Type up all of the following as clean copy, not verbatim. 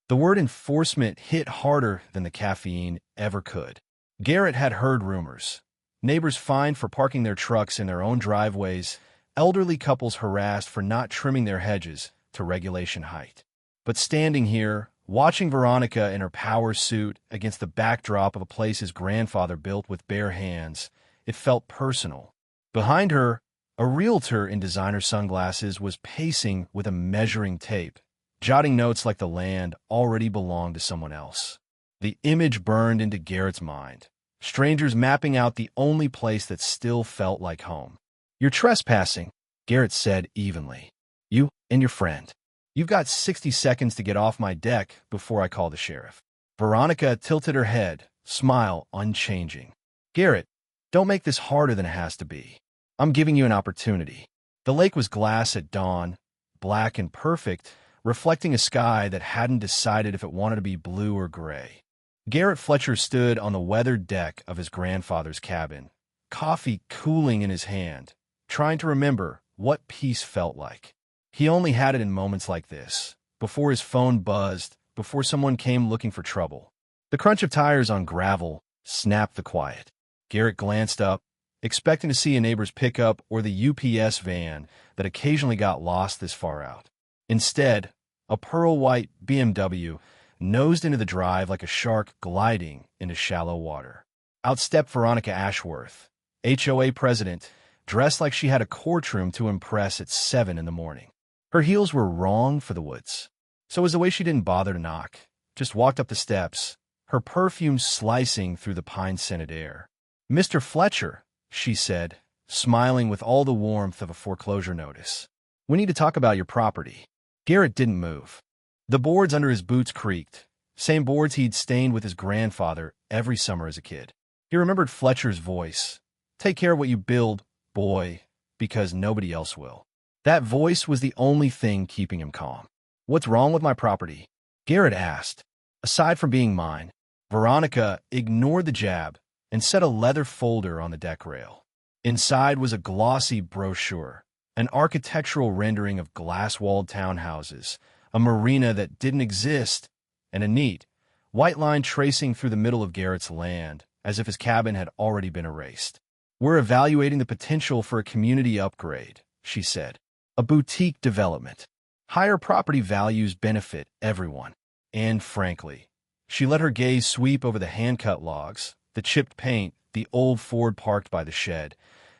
The word enforcement hit harder than the caffeine ever could. Garrett had heard rumors. Neighbors fined for parking their trucks in their own driveways, elderly couples harassed for not trimming their hedges to regulation height. But standing here, watching Veronica in her power suit against the backdrop of a place his grandfather built with bare hands, it felt personal. Behind her, a realtor in designer sunglasses was pacing with a measuring tape, jotting notes like the land already belonged to someone else. The image burned into Garrett's mind. Strangers mapping out the only place that still felt like home. "You're trespassing," Garrett said evenly. "You and your friend. You've got 60 seconds to get off my deck before I call the sheriff." Veronica tilted her head, smile unchanging. "Garrett, don't make this harder than it has to be. I'm giving you an opportunity." The lake was glass at dawn, black and perfect, reflecting a sky that hadn't decided if it wanted to be blue or gray. Garrett Fletcher stood on the weathered deck of his grandfather's cabin, coffee cooling in his hand, trying to remember what peace felt like. He only had it in moments like this, before his phone buzzed, before someone came looking for trouble. The crunch of tires on gravel snapped the quiet. Garrett glanced up, expecting to see a neighbor's pickup or the UPS van that occasionally got lost this far out. Instead, a pearl-white BMW nosed into the drive like a shark gliding into shallow water. Out stepped Veronica Ashworth, HOA president, dressed like she had a courtroom to impress at 7 in the morning. Her heels were wrong for the woods. So was the way she didn't bother to knock, just walked up the steps, her perfume slicing through the pine-scented air. "Mr. Fletcher," she said, smiling with all the warmth of a foreclosure notice. "We need to talk about your property." Garrett didn't move. The boards under his boots creaked, same boards he'd stained with his grandfather every summer as a kid. He remembered Fletcher's voice. "Take care of what you build, boy, because nobody else will." That voice was the only thing keeping him calm. "What's wrong with my property?" Garrett asked. Aside from being mine, Veronica ignored the jab and set a leather folder on the deck rail. Inside was a glossy brochure, an architectural rendering of glass-walled townhouses, a marina that didn't exist, and a neat, white line tracing through the middle of Garrett's land, as if his cabin had already been erased. "We're evaluating the potential for a community upgrade," she said. "A boutique development. Higher property values benefit everyone." And frankly, she let her gaze sweep over the hand-cut logs, the chipped paint, the old Ford parked by the shed.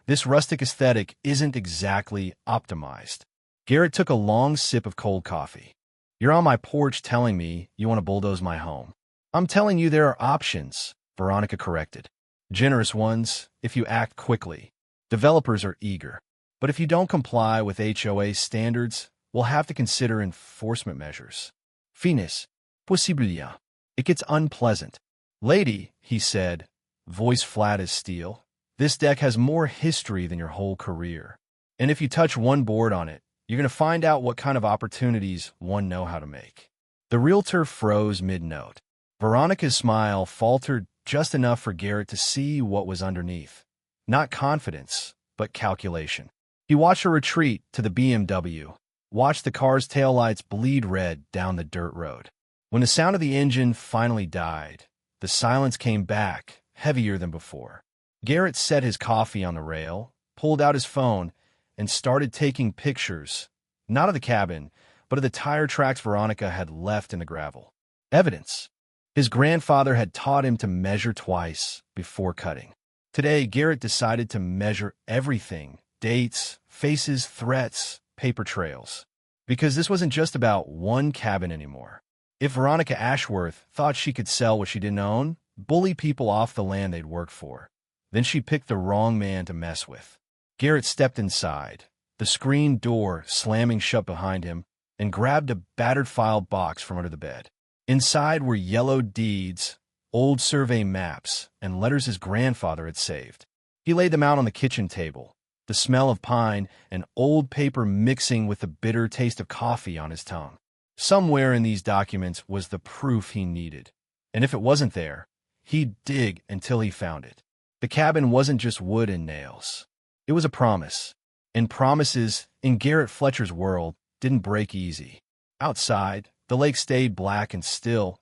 This rustic aesthetic isn't exactly optimized. Garrett took a long sip of cold coffee. "You're on my porch telling me you want to bulldoze my home." "I'm telling you there are options," Veronica corrected. "Generous ones, if you act quickly. Developers are eager. But if you don't comply with HOA standards, we'll have to consider enforcement measures." "Finis. Possibilia." "It gets unpleasant." "Lady," he said, voice flat as steel, "this deck has more history than your whole career. And if you touch one board on it, you're going to find out what kind of opportunities one know how to make." The realtor froze mid-note. Veronica's smile faltered just enough for Garrett to see what was underneath. Not confidence, but calculation. He watched her retreat to the BMW, watched the car's taillights bleed red down the dirt road. When the sound of the engine finally died, the silence came back, heavier than before. Garrett set his coffee on the rail, pulled out his phone, and started taking pictures, not of the cabin, but of the tire tracks Veronica had left in the gravel. Evidence. His grandfather had taught him to measure twice before cutting. Today, Garrett decided to measure everything: dates, faces, threats, paper trails. Because this wasn't just about one cabin anymore. If Veronica Ashworth thought she could sell what she didn't own, bully people off the land they'd worked for, then she picked the wrong man to mess with. Garrett stepped inside, the screen door slamming shut behind him, and grabbed a battered file box from under the bed. Inside were yellowed deeds, old survey maps, and letters his grandfather had saved. He laid them out on the kitchen table, the smell of pine and old paper mixing with the bitter taste of coffee on his tongue. Somewhere in these documents was the proof he needed, and if it wasn't there, he'd dig until he found it. The cabin wasn't just wood and nails. It was a promise, and promises, in Garrett Fletcher's world, didn't break easy. Outside, The lake stayed black and still,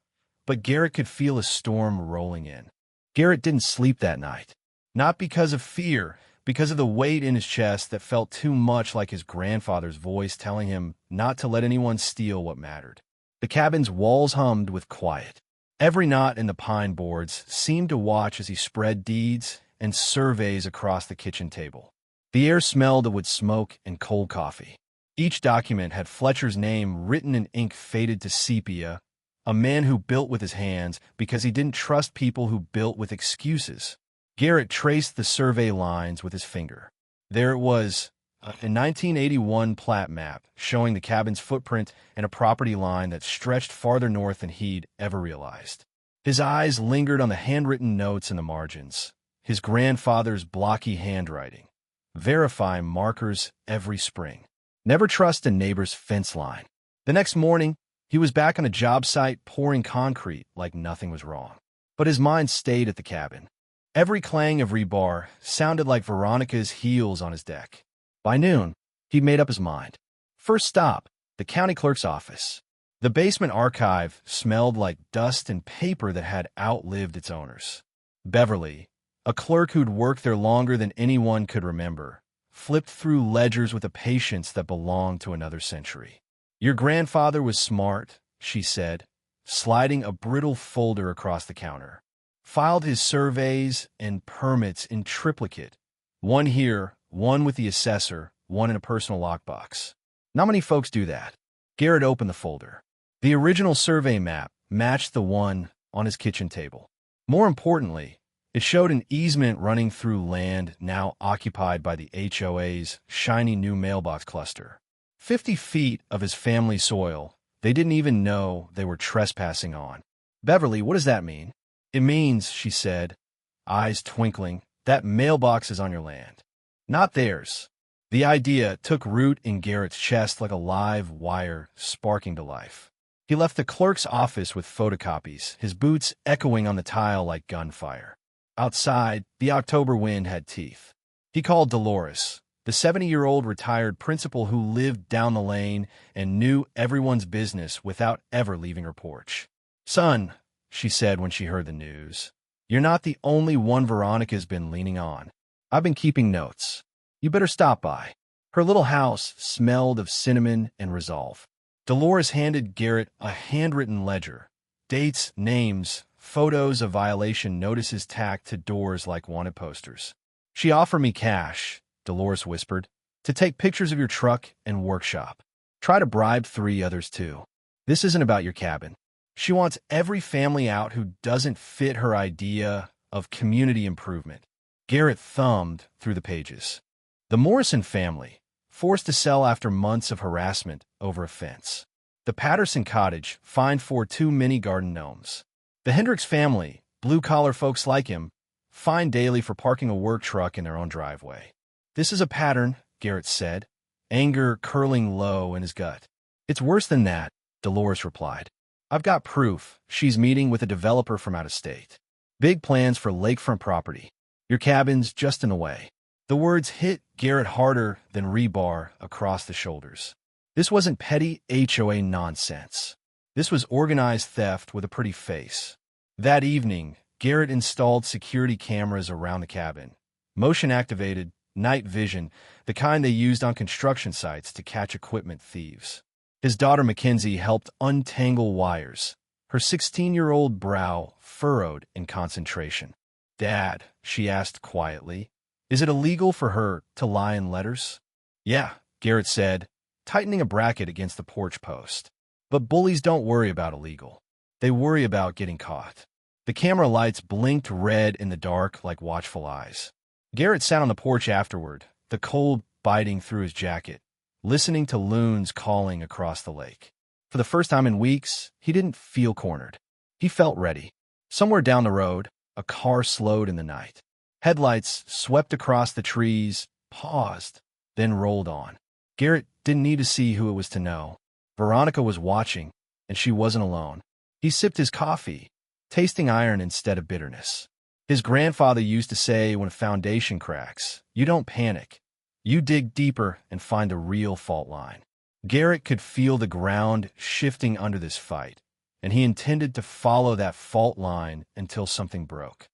but Garrett could feel a storm rolling in. Garrett didn't sleep that night. Not because of fear, because of the weight in his chest that felt too much like his grandfather's voice telling him not to let anyone steal what mattered. The cabin's walls hummed with quiet. Every knot in the pine boards seemed to watch as he spread deeds and surveys across the kitchen table. The air smelled of wood smoke and cold coffee. Each document had Fletcher's name written in ink faded to sepia, a man who built with his hands because he didn't trust people who built with excuses. Garrett traced the survey lines with his finger. There it was, a 1981 plat map showing the cabin's footprint and a property line that stretched farther north than he'd ever realized. His eyes lingered on the handwritten notes in the margins, his grandfather's blocky handwriting. Verify markers every spring. Never trust a neighbor's fence line. The next morning, he was back on a job site pouring concrete like nothing was wrong. But his mind stayed at the cabin. Every clang of rebar sounded like Veronica's heels on his deck. By noon, he'd made up his mind. First stop, the county clerk's office. The basement archive smelled like dust and paper that had outlived its owners. Beverly, a clerk who'd worked there longer than anyone could remember, flipped through ledgers with a patience that belonged to another century. Your grandfather was smart, she said, sliding a brittle folder across the counter. Filed his surveys and permits in triplicate. One here, one with the assessor, one in a personal lockbox. Not many folks do that. Garrett opened the folder. The original survey map matched the one on his kitchen table. More importantly, it showed an easement running through land now occupied by the HOA's shiny new mailbox cluster. 50 feet of his family soil they didn't even know they were trespassing on. Beverly, what does that mean? It means, she said, eyes twinkling, that mailbox is on your land. Not theirs. The idea took root in Garrett's chest like a live wire sparking to life. He left the clerk's office with photocopies, his boots echoing on the tile like gunfire. Outside, the October wind had teeth. He called Dolores, the 70-year-old retired principal who lived down the lane and knew everyone's business without ever leaving her porch. Son, she said when she heard the news, you're not the only one Veronica's been leaning on. I've been keeping notes. You better stop by. Her little house smelled of cinnamon and resolve. Dolores handed Garrett a handwritten ledger. Dates, names, photos of violation notices tacked to doors like wanted posters. She offered me cash, Dolores whispered, to take pictures of your truck and workshop. Try to bribe 3 others too. This isn't about your cabin. She wants every family out who doesn't fit her idea of community improvement. Garrett thumbed through the pages. The Morrison family, forced to sell after months of harassment over a fence. The Patterson cottage, fined for 2 mini garden gnomes. The Hendricks family, blue-collar folks like him, fined daily for parking a work truck in their own driveway. This is a pattern, Garrett said, anger curling low in his gut. It's worse than that, Dolores replied. I've got proof. She's meeting with a developer from out of state. Big plans for lakefront property. Your cabin's just in the way. The words hit Garrett harder than rebar across the shoulders. This wasn't petty HOA nonsense. This was organized theft with a pretty face. That evening, Garrett installed security cameras around the cabin. Motion-activated, night vision, the kind they used on construction sites to catch equipment thieves. His daughter Mackenzie helped untangle wires, her 16-year-old brow furrowed in concentration. Dad, she asked quietly, is it illegal for her to lie in letters? Yeah, Garrett said, tightening a bracket against the porch post. But bullies don't worry about illegal. They worry about getting caught. The camera lights blinked red in the dark like watchful eyes. Garrett sat on the porch afterward, the cold biting through his jacket, listening to loons calling across the lake. For the first time in weeks, he didn't feel cornered. He felt ready. Somewhere down the road, a car slowed in the night. Headlights swept across the trees, paused, then rolled on. Garrett didn't need to see who it was to know. Veronica was watching, and she wasn't alone. He sipped his coffee, tasting iron instead of bitterness. His grandfather used to say when a foundation cracks, you don't panic. You dig deeper and find a real fault line. Garrett could feel the ground shifting under this fight, and he intended to follow that fault line until something broke.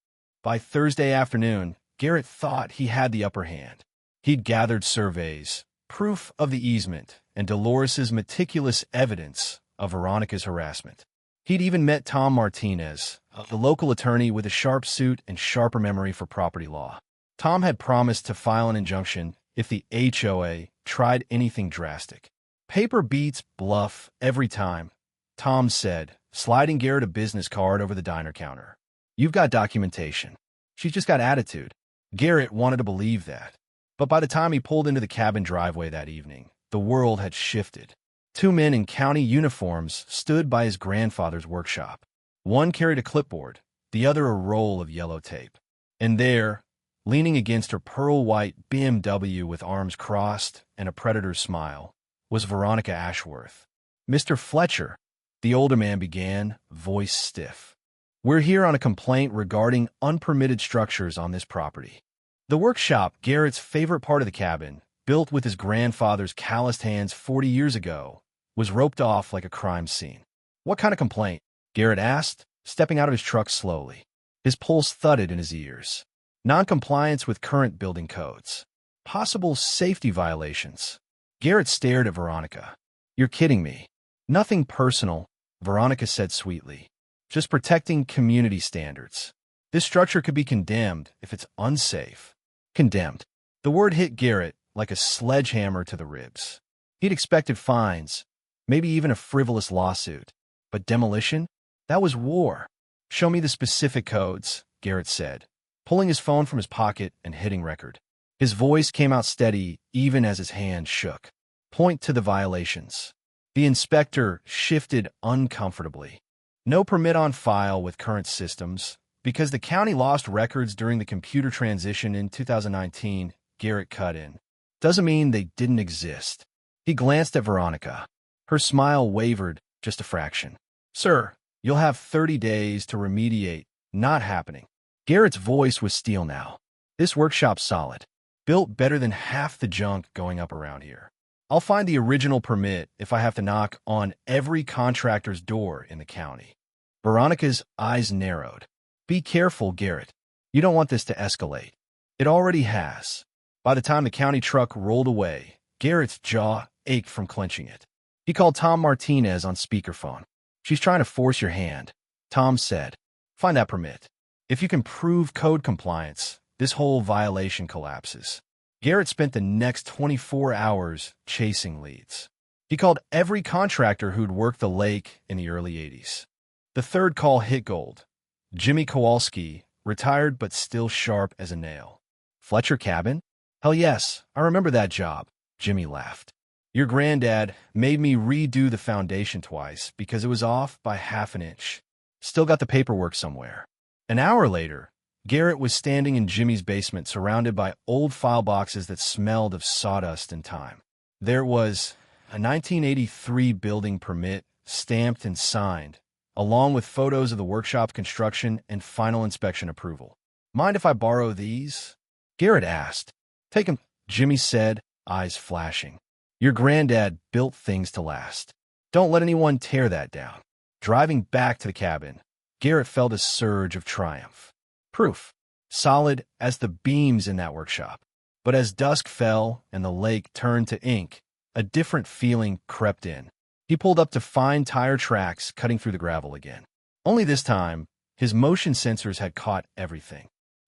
By Thursday afternoon, Garrett thought he had the upper hand. He'd gathered surveys, proof of the easement, and Dolores's meticulous evidence of Veronica's harassment. He'd even met Tom Martinez, the local attorney with a sharp suit and sharper memory for property law. Tom had promised to file an injunction if the HOA tried anything drastic. Paper beats bluff every time, Tom said, sliding Garrett a business card over the diner counter. You've got documentation. She's just got attitude. Garrett wanted to believe that. But by the time he pulled into the cabin driveway that evening, the world had shifted. Two men in county uniforms stood by his grandfather's workshop. One carried a clipboard, the other a roll of yellow tape. And there, leaning against her pearl-white BMW with arms crossed and a predator's smile, was Veronica Ashworth. "Mr. Fletcher," the older man began, voice stiff. "We're here on a complaint regarding unpermitted structures on this property." The workshop, Garrett's favorite part of the cabin, built with his grandfather's calloused hands 40 years ago, was roped off like a crime scene. "What kind of complaint?" Garrett asked, stepping out of his truck slowly. His pulse thudded in his ears. "Non-compliance with current building codes. Possible safety violations." Garrett stared at Veronica. "You're kidding me." "Nothing personal," Veronica said sweetly. "Just protecting community standards. This structure could be condemned if it's unsafe." Condemned. The word hit Garrett like a sledgehammer to the ribs. He'd expected fines, maybe even a frivolous lawsuit. But demolition? That was war. "Show me the specific codes," Garrett said, pulling his phone from his pocket and hitting record. His voice came out steady even as his hand shook. "Point to the violations." The inspector shifted uncomfortably. "No permit on file with current systems." Because the county lost records during the computer transition in 2019, Garrett cut in. "Doesn't mean they didn't exist." He glanced at Veronica. Her smile wavered just a fraction. "Sir, you'll have 30 days to remediate." "Not happening." Garrett's voice was steel now. "This workshop's solid. Built better than half the junk going up around here. I'll find the original permit if I have to knock on every contractor's door in the county." Veronica's eyes narrowed. "Be careful, Garrett. You don't want this to escalate." It already has. By the time the county truck rolled away, Garrett's jaw ached from clenching it. He called Tom Martinez on speakerphone. "She's trying to force your hand," Tom said. "Find that permit. If you can prove code compliance, this whole violation collapses." Garrett spent the next 24 hours chasing leads. He called every contractor who'd worked the lake in the early 80s. The third call hit gold. Jimmy Kowalski, retired but still sharp as a nail. "Fletcher Cabin?" "Hell yes, I remember that job," Jimmy laughed. "Your granddad made me redo the foundation twice because it was off by half an inch. Still got the paperwork somewhere." An hour later, Garrett was standing in Jimmy's basement surrounded by old file boxes that smelled of sawdust and time. There was a 1983 building permit, stamped and signed, along with photos of the workshop construction and final inspection approval. "Mind if I borrow these?" Garrett asked. "Take 'em," Jimmy said, eyes flashing. "Your granddad built things to last. Don't let anyone tear that down." Driving back to the cabin, Garrett felt a surge of triumph. Proof. Solid as the beams in that workshop. But as dusk fell and the lake turned to ink, a different feeling crept in. He pulled up to find tire tracks cutting through the gravel again. Only this time, his motion sensors had caught everything.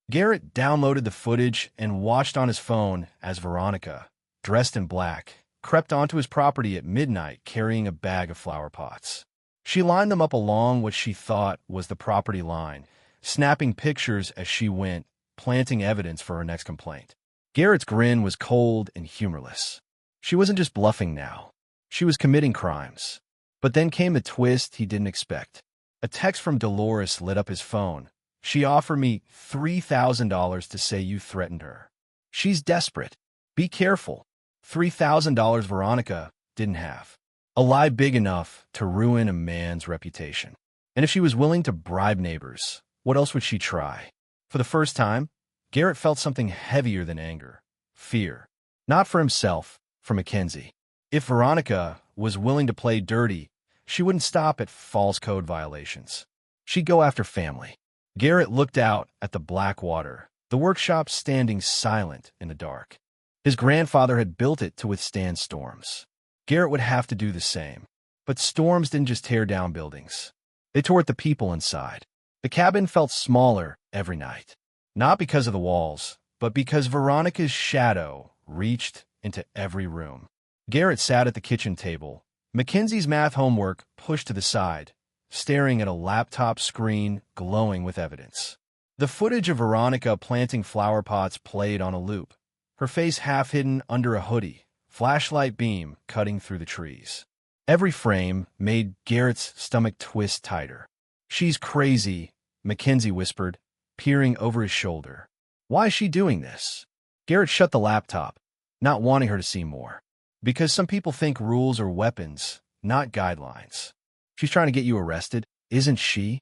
Garrett downloaded the footage and watched on his phone as Veronica, dressed in black, crept onto his property at midnight carrying a bag of flower pots. She lined them up along what she thought was the property line, snapping pictures as she went, planting evidence for her next complaint. Garrett's grin was cold and humorless. She wasn't just bluffing now. She was committing crimes. But then came a twist he didn't expect. A text from Dolores lit up his phone. "She offered me $3,000 to say you threatened her. She's desperate. Be careful." $3,000 Veronica didn't have. A lie big enough to ruin a man's reputation. And if she was willing to bribe neighbors, what else would she try? For the first time, Garrett felt something heavier than anger. Fear. Not for himself, for Mackenzie. If Veronica was willing to play dirty, she wouldn't stop at false code violations. She'd go after family. Garrett looked out at the black water, the workshop standing silent in the dark. His grandfather had built it to withstand storms. Garrett would have to do the same. But storms didn't just tear down buildings. They tore at the people inside. The cabin felt smaller every night. Not because of the walls, but because Veronica's shadow reached into every room. Garrett sat at the kitchen table, Mackenzie's math homework pushed to the side, staring at a laptop screen glowing with evidence. The footage of Veronica planting flower pots played on a loop, her face half hidden under a hoodie, flashlight beam cutting through the trees. Every frame made Garrett's stomach twist tighter. "She's crazy," Mackenzie whispered, peering over his shoulder. "Why is she doing this?" Garrett shut the laptop, not wanting her to see more. "Because some people think rules are weapons, not guidelines. She's trying to get you arrested, isn't she?"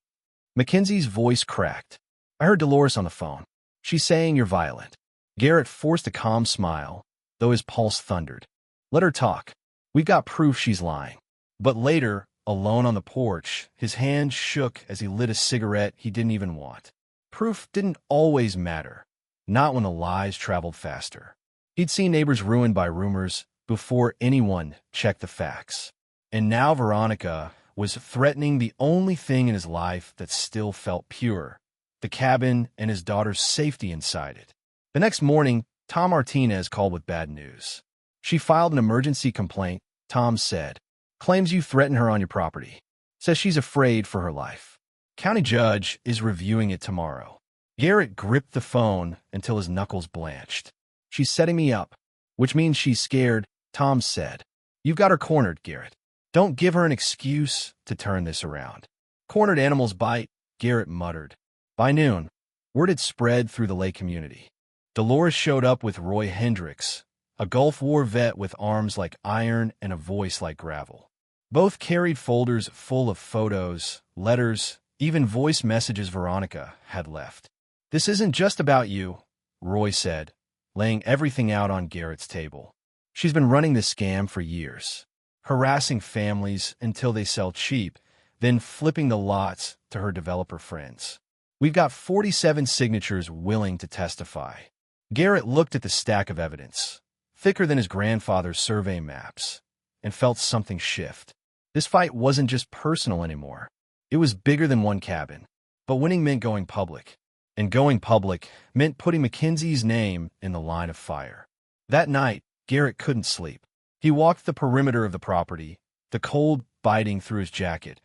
Mackenzie's voice cracked. "I heard Dolores on the phone. She's saying you're violent." Garrett forced a calm smile, though his pulse thundered. "Let her talk. We've got proof she's lying." But later, alone on the porch, his hand shook as he lit a cigarette he didn't even want. Proof didn't always matter, not when the lies traveled faster. He'd seen neighbors ruined by rumors before anyone checked the facts. And now Veronica was threatening the only thing in his life that still felt pure, the cabin and his daughter's safety inside it. The next morning, Tom Martinez called with bad news. "She filed an emergency complaint," Tom said. "Claims you threatened her on your property. Says she's afraid for her life. County judge is reviewing it tomorrow." Garrett gripped the phone until his knuckles blanched. "She's setting me up, which means she's scared," Tom said. "You've got her cornered, Garrett. Don't give her an excuse to turn this around." "Cornered animals bite," Garrett muttered. By noon, word had spread through the lake community. Dolores showed up with Roy Hendricks, a Gulf War vet with arms like iron and a voice like gravel. Both carried folders full of photos, letters, even voice messages Veronica had left. "This isn't just about you," Roy said, laying everything out on Garrett's table. "She's been running this scam for years, harassing families until they sell cheap, then flipping the lots to her developer friends. We've got 47 signatures willing to testify." Garrett looked at the stack of evidence, thicker than his grandfather's survey maps, and felt something shift. This fight wasn't just personal anymore. It was bigger than one cabin. But winning meant going public. And going public meant putting Mackenzie's name in the line of fire. That night, Garrett couldn't sleep. He walked the perimeter of the property, the cold biting through his jacket,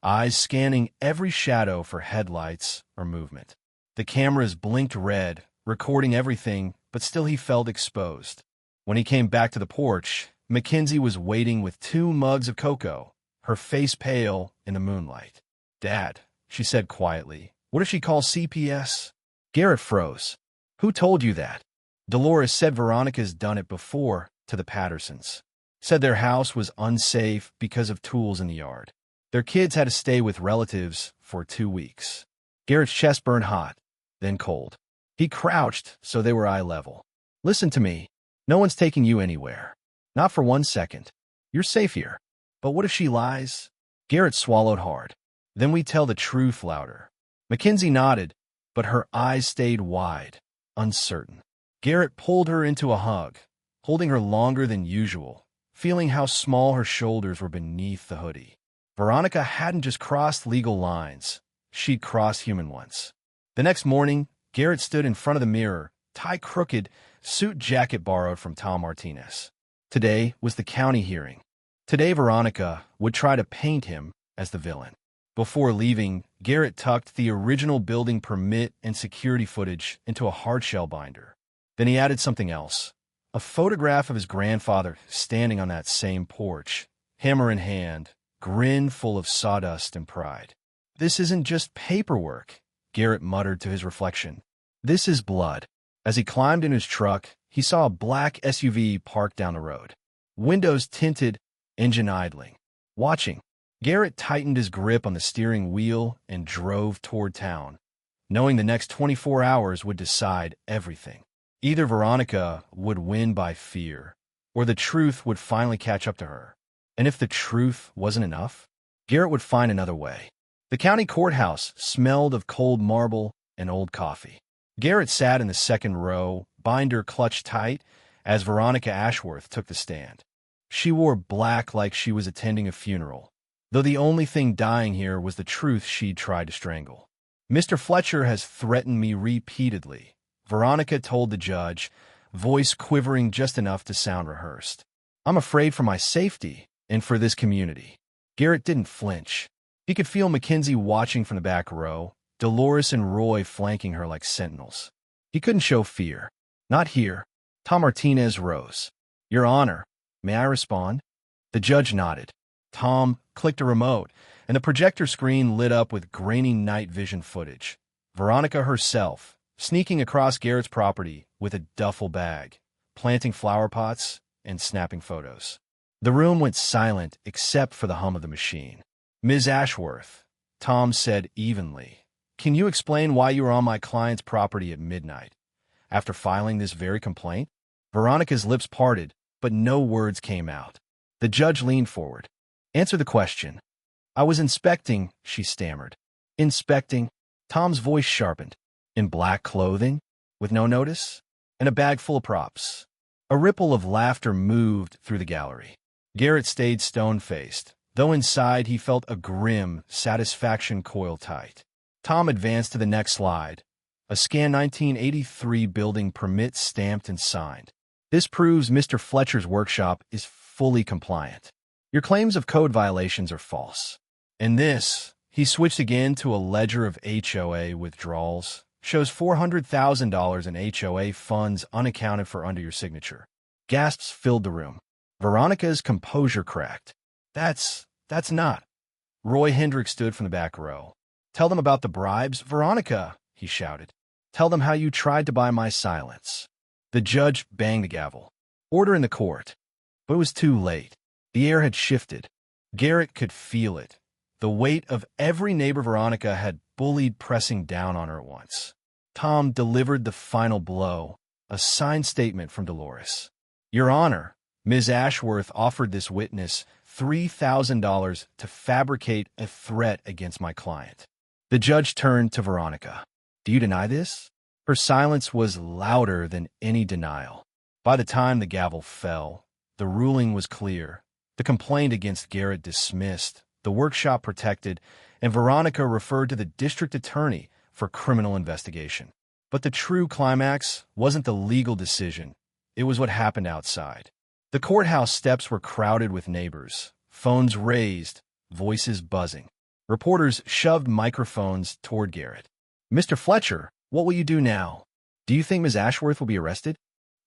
eyes scanning every shadow for headlights or movement. The cameras blinked red, recording everything, but still he felt exposed. When he came back to the porch, Mackenzie was waiting with 2 mugs of cocoa, her face pale in the moonlight. "Dad," she said quietly, "what if she calls CPS?" Garrett froze. "Who told you that?" "Dolores said Veronica's done it before to the Pattersons. Said their house was unsafe because of tools in the yard. Their kids had to stay with relatives for 2 weeks." Garrett's chest burned hot, then cold. He crouched so they were eye level. "Listen to me. No one's taking you anywhere. Not for 1 second. You're safe here. But what if she lies?" Garrett swallowed hard. "Then we tell the truth louder." Mackenzie nodded, but her eyes stayed wide, uncertain. Garrett pulled her into a hug, holding her longer than usual, feeling how small her shoulders were beneath the hoodie. Veronica hadn't just crossed legal lines. She'd crossed human ones. The next morning, Garrett stood in front of the mirror, tie crooked, suit jacket borrowed from Tom Martinez. Today was the county hearing. Today Veronica would try to paint him as the villain. Before leaving, Garrett tucked the original building permit and security footage into a hardshell binder. Then he added something else, a photograph of his grandfather standing on that same porch, hammer in hand, grin full of sawdust and pride. "This isn't just paperwork," Garrett muttered to his reflection. "This is blood." As he climbed in his truck, he saw a black SUV parked down the road. Windows tinted, engine idling. Watching, Garrett tightened his grip on the steering wheel and drove toward town, knowing the next 24 hours would decide everything. Either Veronica would win by fear, or the truth would finally catch up to her. And if the truth wasn't enough, Garrett would find another way. The county courthouse smelled of cold marble and old coffee. Garrett sat in the second row, binder clutched tight, as Veronica Ashworth took the stand. She wore black like she was attending a funeral, though the only thing dying here was the truth she'd tried to strangle. "Mr. Fletcher has threatened me repeatedly," Veronica told the judge, voice quivering just enough to sound rehearsed. "I'm afraid for my safety and for this community." Garrett didn't flinch. He could feel Mackenzie watching from the back row, Dolores and Roy flanking her like sentinels. He couldn't show fear. "Not here." Tom Martinez rose. "Your Honor, may I respond?" The judge nodded. Tom clicked a remote, and the projector screen lit up with grainy night vision footage. Veronica herself, sneaking across Garrett's property with a duffel bag, planting flower pots and snapping photos. The room went silent except for the hum of the machine. "Ms. Ashworth," Tom said evenly, "can you explain why you were on my client's property at midnight, after filing this very complaint?" Veronica's lips parted, but no words came out. The judge leaned forward. "Answer the question." "I was inspecting," she stammered. "Inspecting?" Tom's voice sharpened. "In black clothing? With no notice? And a bag full of props?" A ripple of laughter moved through the gallery. Garrett stayed stone-faced, though inside he felt a grim satisfaction coil tight. Tom advanced to the next slide. A scan 1983 building permit stamped and signed. "This proves Mr. Fletcher's workshop is fully compliant. Your claims of code violations are false." And this, he switched again to a ledger of HOA withdrawals, shows $400,000 in HOA funds unaccounted for under your signature. Gasps filled the room. Veronica's composure cracked. That's not. Roy Hendricks stood from the back row. "Tell them about the bribes, Veronica," he shouted. "Tell them how you tried to buy my silence." The judge banged the gavel. "Order in the court." But it was too late. The air had shifted. Garrett could feel it. The weight of every neighbor Veronica had bullied pressing down on her at once. Tom delivered the final blow, a signed statement from Dolores. "Your Honor, Ms. Ashworth offered this witness $3,000 to fabricate a threat against my client." The judge turned to Veronica. "Do you deny this?" Her silence was louder than any denial. By the time the gavel fell, the ruling was clear. The complaint against Garrett dismissed, the workshop protected, and Veronica referred to the district attorney for criminal investigation. But the true climax wasn't the legal decision. It was what happened outside. The courthouse steps were crowded with neighbors, phones raised, voices buzzing. Reporters shoved microphones toward Garrett. "Mr. Fletcher, what will you do now? Do you think Ms. Ashworth will be arrested?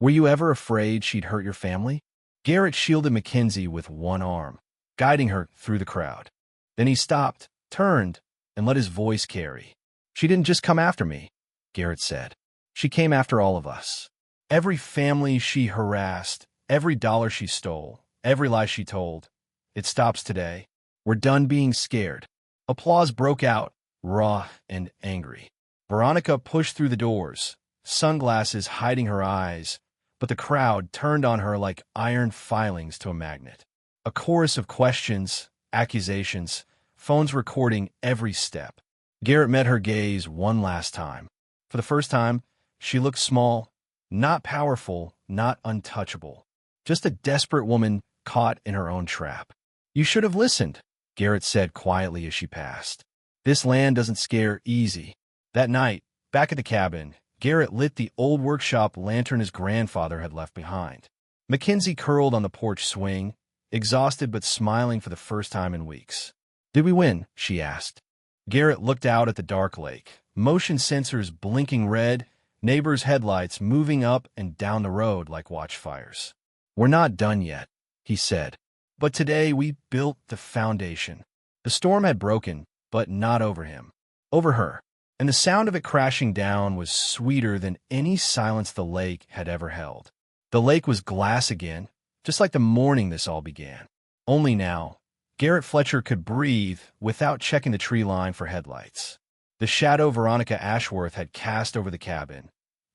Were you ever afraid she'd hurt your family?" Garrett shielded Mackenzie with one arm, guiding her through the crowd. Then he stopped, turned, and let his voice carry. "She didn't just come after me," Garrett said. "She came after all of us. Every family she harassed, every dollar she stole, every lie she told. It stops today. We're done being scared." Applause broke out, raw and angry. Veronica pushed through the doors, sunglasses hiding her eyes, but the crowd turned on her like iron filings to a magnet. A chorus of questions, accusations, phones recording every step. Garrett met her gaze one last time. For the first time, she looked small, not powerful, not untouchable. Just a desperate woman caught in her own trap. "You should have listened," Garrett said quietly as she passed. "This land doesn't scare easy." That night, back at the cabin, Garrett lit the old workshop lantern his grandfather had left behind. Mackenzie curled on the porch swing, exhausted but smiling for the first time in weeks. "Did we win?" she asked. Garrett looked out at the dark lake, motion sensors blinking red, neighbors' headlights moving up and down the road like watchfires. "We're not done yet," he said. "But today we built the foundation." The storm had broken, but not over him. Over her. And the sound of it crashing down was sweeter than any silence the lake had ever held. The lake was glass again, just like the morning this all began. Only now, Garrett Fletcher could breathe without checking the tree line for headlights. The shadow Veronica Ashworth had cast over the cabin,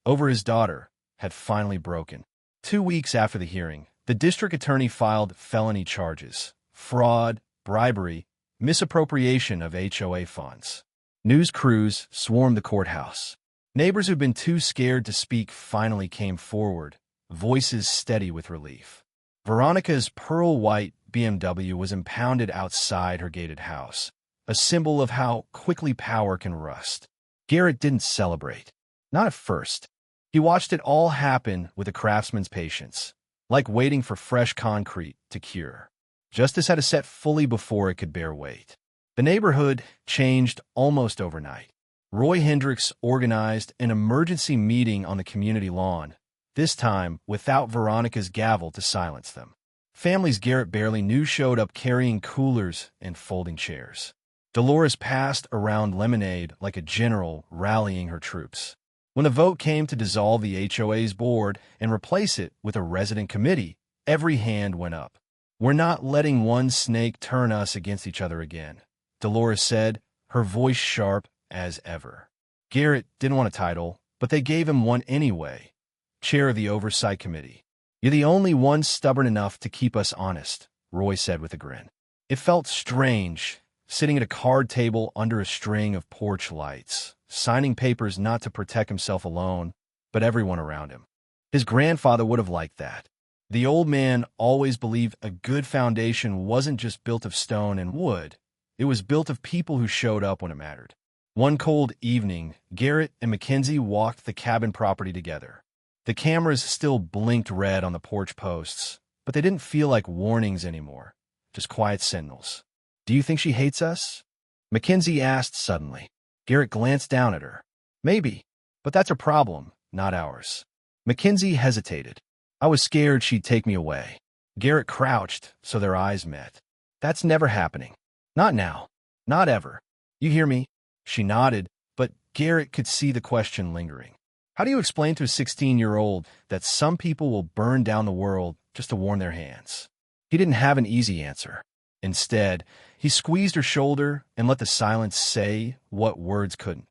over his daughter, had finally broken. 2 weeks after the hearing, The district attorney filed felony charges: fraud, bribery, misappropriation of HOA funds. News crews swarmed the courthouse. Neighbors who'd been too scared to speak finally came forward, voices steady with relief. Veronica's pearl-white BMW was impounded outside her gated house, a symbol of how quickly power can rust. Garrett didn't celebrate. Not at first. He watched it all happen with a craftsman's patience, like waiting for fresh concrete to cure. Justice had to set fully before it could bear weight. The neighborhood changed almost overnight. Roy Hendricks organized an emergency meeting on the community lawn, this time without Veronica's gavel to silence them. Families Garrett barely knew showed up carrying coolers and folding chairs. Dolores passed around lemonade like a general rallying her troops. When the vote came to dissolve the HOA's board and replace it with a resident committee, every hand went up. "We're not letting one snake turn us against each other again," Dolores said, her voice sharp as ever. Garrett didn't want a title, but they gave him one anyway: chair of the Oversight Committee. "You're the only one stubborn enough to keep us honest," Roy said with a grin. It felt strange, sitting at a card table under a string of porch lights, signing papers not to protect himself alone, but everyone around him. His grandfather would have liked that. The old man always believed a good foundation wasn't just built of stone and wood. It was built of people who showed up when it mattered. One cold evening, Garrett and Mackenzie walked the cabin property together. The cameras still blinked red on the porch posts, but they didn't feel like warnings anymore, just quiet signals. "Do you think she hates us?" Mackenzie asked suddenly. Garrett glanced down at her. "Maybe, but that's her problem, not ours." Mackenzie hesitated. "I was scared she'd take me away." Garrett crouched, so their eyes met. "That's never happening. Not now. Not ever. You hear me?" She nodded, but Garrett could see the question lingering. How do you explain to a 16-year-old that some people will burn down the world just to warm their hands? He didn't have an easy answer. Instead, he squeezed her shoulder and let the silence say what words couldn't.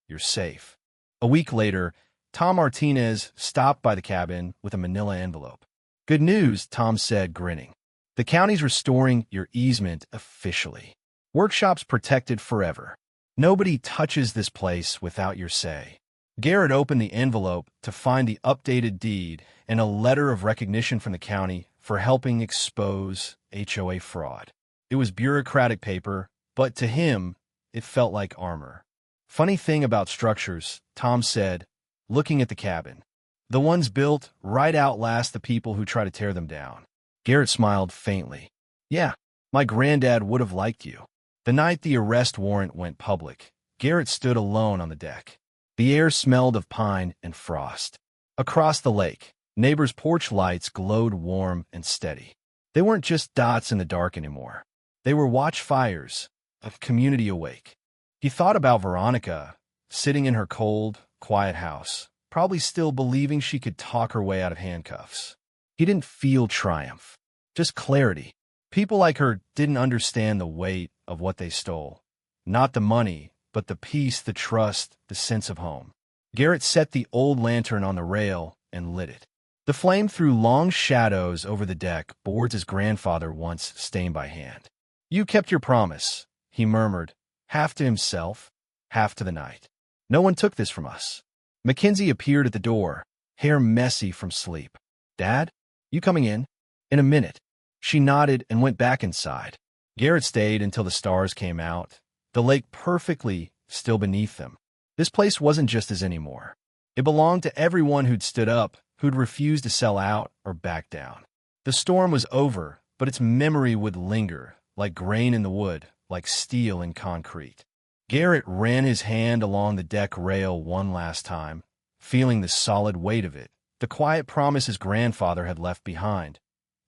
"You're safe." A week later, Tom Martinez stopped by the cabin with a manila envelope. "Good news," Tom said, grinning. "The county's restoring your easement officially. Workshops protected forever. Nobody touches this place without your say." Garrett opened the envelope to find the updated deed and a letter of recognition from the county for helping expose HOA fraud. It was bureaucratic paper, but to him, it felt like armor. "Funny thing about structures," Tom said, looking at the cabin. "The ones built right outlast the people who try to tear them down." Garrett smiled faintly. "Yeah, my granddad would have liked you." The night the arrest warrant went public, Garrett stood alone on the deck. The air smelled of pine and frost. Across the lake, neighbors' porch lights glowed warm and steady. They weren't just dots in the dark anymore. They were watchfires, a community awake. He thought about Veronica, sitting in her cold, quiet house, probably still believing she could talk her way out of handcuffs. He didn't feel triumph, just clarity. People like her didn't understand the weight of what they stole. Not the money, but the peace, the trust, the sense of home. Garrett set the old lantern on the rail and lit it. The flame threw long shadows over the deck, boards his grandfather once stained by hand. "You kept your promise," he murmured, half to himself, half to the night. "No one took this from us." Mackenzie appeared at the door, hair messy from sleep. "Dad, you coming in?" "In a minute." She nodded and went back inside. Garrett stayed until the stars came out, the lake perfectly still beneath them. This place wasn't just his anymore. It belonged to everyone who'd stood up, who'd refused to sell out or back down. The storm was over, but its memory would linger, like grain in the wood, like steel in concrete. Garrett ran his hand along the deck rail one last time, feeling the solid weight of it, the quiet promise his grandfather had left behind.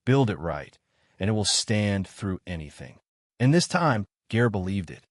Build it right, and it will stand through anything. And this time, Garrett believed it.